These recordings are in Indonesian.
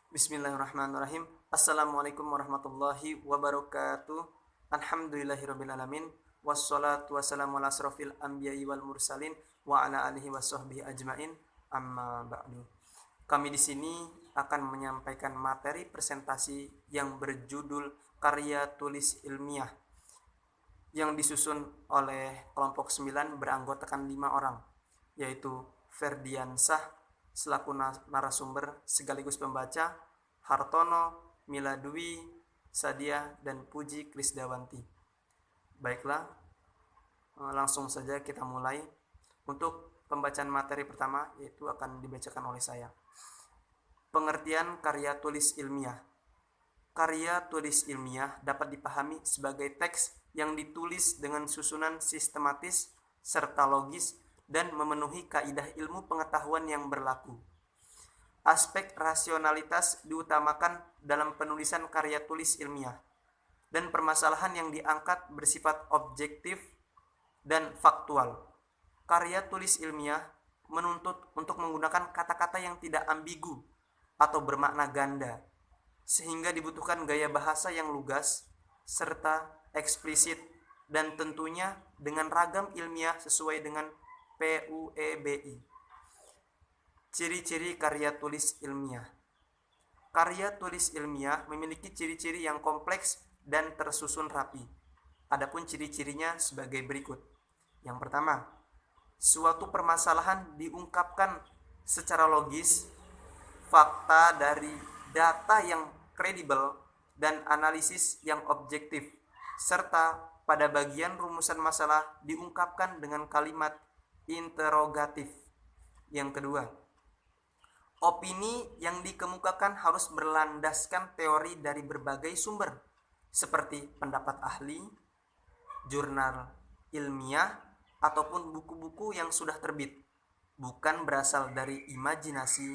Bismillahirrahmanirrahim. Assalamualaikum warahmatullahi wabarakatuh. Alhamdulillahirabbil alamin. Wassalatu wassalamu ala asrofil anbiya'i wal mursalin wa ala alihi washabbihi ajmain. Amma ba'du. Kami di sini akan menyampaikan materi presentasi yang berjudul karya tulis ilmiah yang disusun oleh kelompok 9 beranggotakan 5 orang, yaitu Ferdiansah selaku narasumber sekaligus pembaca, Hartono, Mila Dwi, Sadia, dan Puji Krisdawanti. Baiklah, langsung saja kita mulai. Untuk pembacaan materi pertama, yaitu akan dibacakan oleh saya. Pengertian karya tulis ilmiah. Karya tulis ilmiah dapat dipahami sebagai teks yang ditulis dengan susunan sistematis serta logis dan memenuhi kaidah ilmu pengetahuan yang berlaku. Aspek rasionalitas diutamakan dalam penulisan karya tulis ilmiah, dan permasalahan yang diangkat bersifat objektif dan faktual. Karya tulis ilmiah menuntut untuk menggunakan kata-kata yang tidak ambigu atau bermakna ganda, sehingga dibutuhkan gaya bahasa yang lugas serta eksplisit dan tentunya dengan ragam ilmiah sesuai dengan PUEBI. Ciri-ciri karya tulis ilmiah. Karya tulis ilmiah memiliki ciri-ciri yang kompleks dan tersusun rapi. Adapun ciri-cirinya sebagai berikut. Yang pertama, suatu permasalahan diungkapkan secara logis, fakta dari data yang kredibel, dan analisis yang objektif, serta pada bagian rumusan masalah diungkapkan dengan kalimat interrogatif. Yang kedua, opini yang dikemukakan harus berlandaskan teori dari berbagai sumber, seperti pendapat ahli, jurnal ilmiah, ataupun buku-buku yang sudah terbit, bukan berasal dari imajinasi,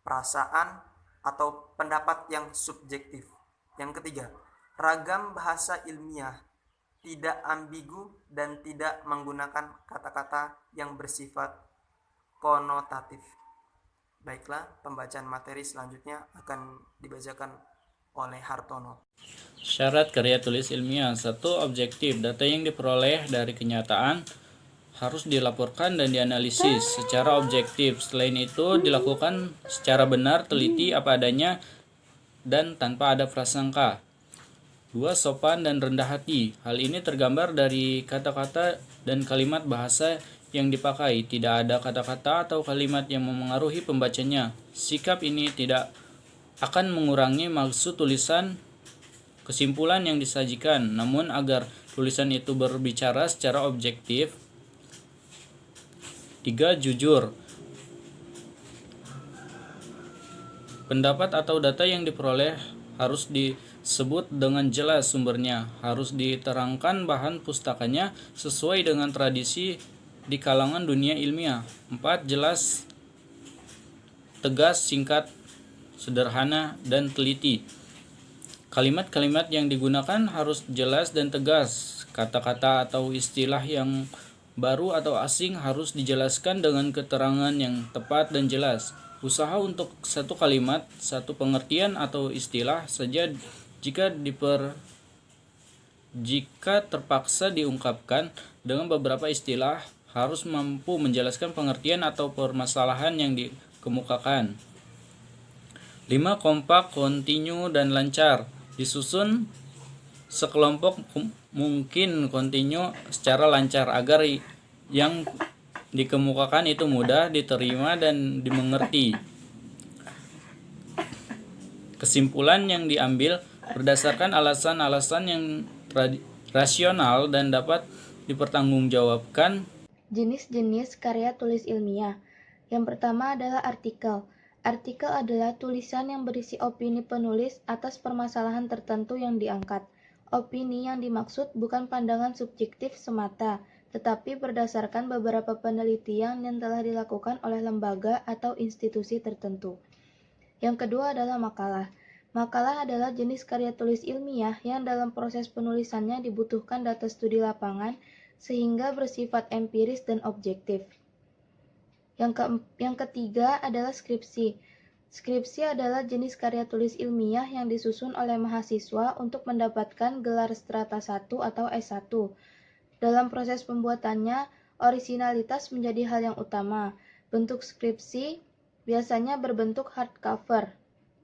perasaan, atau pendapat yang subjektif. Yang ketiga, ragam bahasa ilmiah tidak ambigu dan tidak menggunakan kata-kata yang bersifat konotatif. Baiklah, pembacaan materi selanjutnya akan dibacakan oleh Hartono. Syarat karya tulis ilmiah. 1. Objektif. Data yang diperoleh dari kenyataan harus dilaporkan dan dianalisis secara objektif. Selain itu, dilakukan secara benar, teliti, apa adanya, dan tanpa ada prasangka. 2. Sopan dan rendah hati. Hal ini tergambar dari kata-kata dan kalimat bahasa yang dipakai. Tidak ada kata-kata atau kalimat yang memengaruhi pembacanya. Sikap ini tidak akan mengurangi maksud tulisan, kesimpulan yang disajikan, namun agar tulisan itu berbicara secara objektif. 3. Jujur. Pendapat atau data yang diperoleh harus disebut dengan jelas sumbernya, harus diterangkan bahan pustakanya sesuai dengan tradisi di kalangan dunia ilmiah. 4. Jelas, tegas, singkat, sederhana, dan teliti. Kalimat-kalimat yang digunakan harus jelas dan tegas. Kata-kata atau istilah yang baru atau asing harus dijelaskan dengan keterangan yang tepat dan jelas. Usaha untuk satu kalimat, satu pengertian atau istilah saja jika terpaksa diungkapkan dengan beberapa istilah harus mampu menjelaskan pengertian atau permasalahan yang dikemukakan. 5. Kompak, kontinu, dan lancar. Disusun sekelompok mungkin kontinu secara lancar agar yang dikemukakan itu mudah diterima dan dimengerti. Kesimpulan yang diambil berdasarkan alasan-alasan yang rasional dan dapat dipertanggungjawabkan. Jenis-jenis karya tulis ilmiah. Yang pertama adalah artikel. Artikel adalah tulisan yang berisi opini penulis atas permasalahan tertentu yang diangkat. Opini yang dimaksud bukan pandangan subjektif semata, tetapi berdasarkan beberapa penelitian yang telah dilakukan oleh lembaga atau institusi tertentu. Yang kedua adalah makalah. Makalah adalah jenis karya tulis ilmiah yang dalam proses penulisannya dibutuhkan data studi lapangan sehingga bersifat empiris dan objektif. Yang ketiga adalah skripsi. Skripsi adalah jenis karya tulis ilmiah yang disusun oleh mahasiswa untuk mendapatkan gelar strata 1 atau S1. Dalam proses pembuatannya, orisinalitas menjadi hal yang utama. Bentuk skripsi biasanya berbentuk hardcover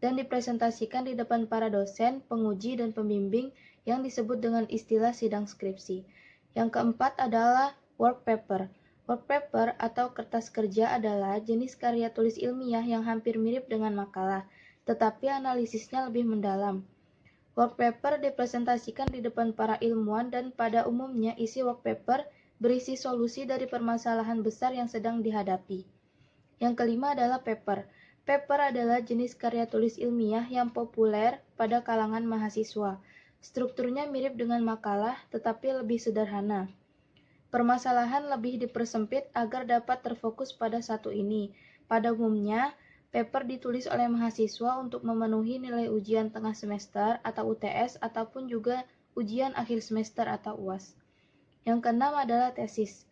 dan dipresentasikan di depan para dosen, penguji, dan pembimbing yang disebut dengan istilah sidang skripsi. Yang keempat adalah work paper. Work paper atau kertas kerja adalah jenis karya tulis ilmiah yang hampir mirip dengan makalah, tetapi analisisnya lebih mendalam. Work paper dipresentasikan di depan para ilmuwan dan pada umumnya isi work paper berisi solusi dari permasalahan besar yang sedang dihadapi. Yang kelima adalah paper. Paper adalah jenis karya tulis ilmiah yang populer pada kalangan mahasiswa. Strukturnya mirip dengan makalah, tetapi lebih sederhana. Permasalahan lebih dipersempit agar dapat terfokus pada satu ini. Pada umumnya, paper ditulis oleh mahasiswa untuk memenuhi nilai ujian tengah semester atau UTS ataupun juga ujian akhir semester atau UAS. Yang keenam adalah tesis.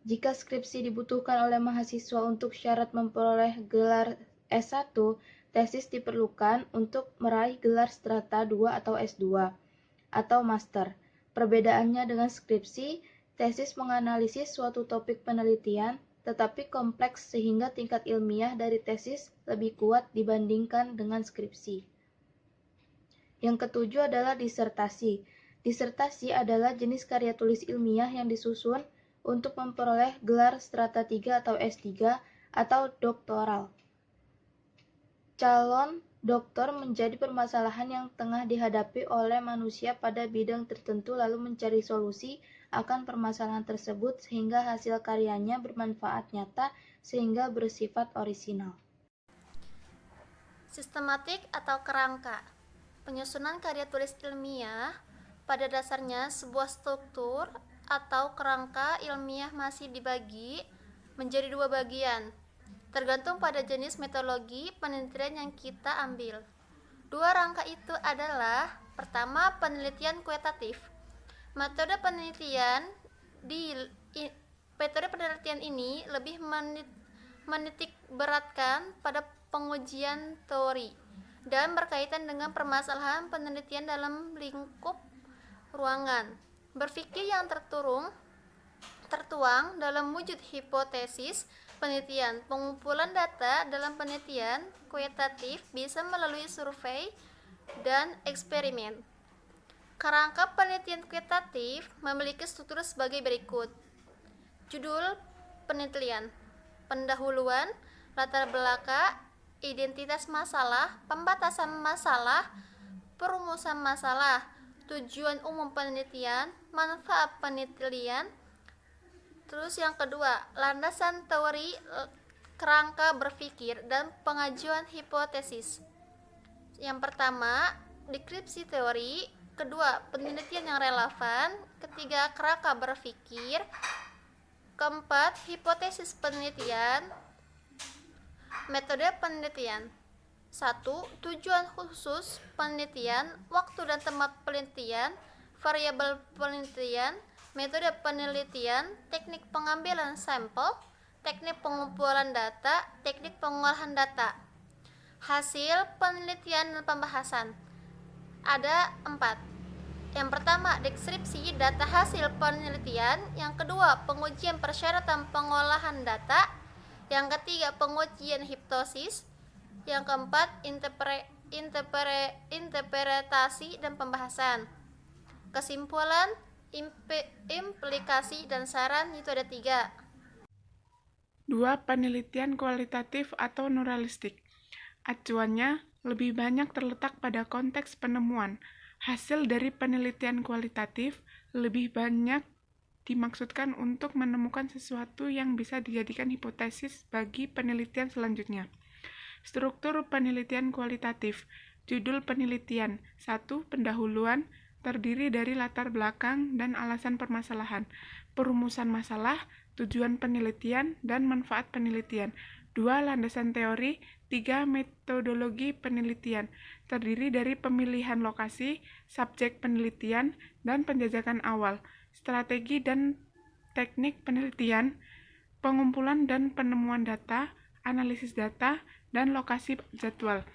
Jika skripsi dibutuhkan oleh mahasiswa untuk syarat memperoleh gelar S1, tesis diperlukan untuk meraih gelar strata 2 atau S2 atau master. Perbedaannya dengan skripsi, tesis menganalisis suatu topik penelitian, tetapi kompleks sehingga tingkat ilmiah dari tesis lebih kuat dibandingkan dengan skripsi. Yang ketujuh adalah disertasi. Disertasi adalah jenis karya tulis ilmiah yang disusun untuk memperoleh gelar strata 3 atau S3 atau doktoral. Calon doktor menjadi permasalahan yang tengah dihadapi oleh manusia pada bidang tertentu lalu mencari solusi akan permasalahan tersebut sehingga hasil karyanya bermanfaat nyata sehingga bersifat orisinal. Sistematik atau kerangka. Penyusunan karya tulis ilmiah pada dasarnya sebuah struktur atau kerangka ilmiah masih dibagi menjadi dua bagian, tergantung pada jenis metodologi penelitian yang kita ambil. Dua rangka itu adalah: pertama, penelitian kualitatif. Metode penelitian ini lebih menitik beratkan pada pengujian teori dan berkaitan dengan permasalahan penelitian dalam lingkup ruangan. Berpikir yang tertuang dalam wujud hipotesis penelitian. Pengumpulan data dalam penelitian kualitatif bisa melalui survei dan eksperimen. Kerangka penelitian kualitatif memiliki struktur sebagai berikut. Judul penelitian, pendahuluan, latar belakang, identitas masalah, pembatasan masalah, perumusan masalah, tujuan umum penelitian, manfaat penelitian. Terus yang kedua, landasan teori, kerangka berpikir, dan pengajuan hipotesis. Yang pertama, deskripsi teori. Kedua, penelitian yang relevan. Ketiga, kerangka berpikir. Keempat, hipotesis penelitian. Metode penelitian. 1. Tujuan khusus penelitian, waktu dan tempat penelitian, variabel penelitian, metode penelitian, teknik pengambilan sampel, teknik pengumpulan data, teknik pengolahan data. Hasil penelitian dan pembahasan. Ada 4. Yang pertama, deskripsi data hasil penelitian. Yang kedua, pengujian persyaratan pengolahan data. Yang ketiga, pengujian hipotesis. Yang keempat, interpretasi dan pembahasan. Kesimpulan, implikasi, dan saran itu ada 3. 2. Penelitian kualitatif atau neuralistik. Acuannya lebih banyak terletak pada konteks penemuan. Hasil dari penelitian kualitatif lebih banyak dimaksudkan untuk menemukan sesuatu yang bisa dijadikan hipotesis bagi penelitian selanjutnya. Struktur penelitian kualitatif. Judul penelitian. 1. Pendahuluan, terdiri dari latar belakang dan alasan permasalahan. Perumusan masalah, tujuan penelitian, dan manfaat penelitian. 2. Landasan teori. 3. Metodologi penelitian, terdiri dari pemilihan lokasi, subjek penelitian, dan penjajakan awal. Strategi dan teknik penelitian, pengumpulan dan penemuan data, analisis data, dan lokasi jadwal.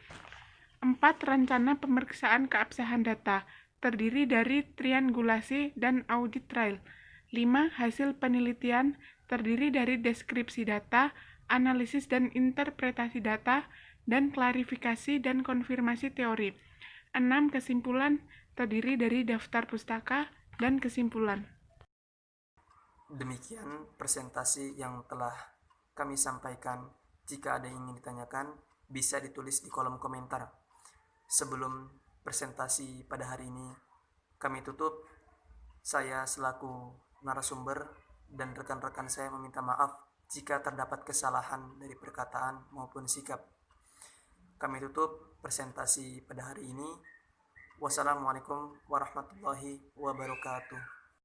4. Rencana pemeriksaan keabsahan data, terdiri dari triangulasi dan audit trail. 5. Hasil penelitian, terdiri dari deskripsi data, analisis dan interpretasi data, dan klarifikasi dan konfirmasi teori. 6. Kesimpulan, terdiri dari daftar pustaka dan kesimpulan. Demikian presentasi yang telah kami sampaikan. Jika ada yang ingin ditanyakan, bisa ditulis di kolom komentar. Sebelum presentasi pada hari ini kami tutup, saya selaku narasumber dan rekan-rekan saya meminta maaf jika terdapat kesalahan dari perkataan maupun sikap. Kami tutup presentasi pada hari ini. Wassalamualaikum warahmatullahi wabarakatuh.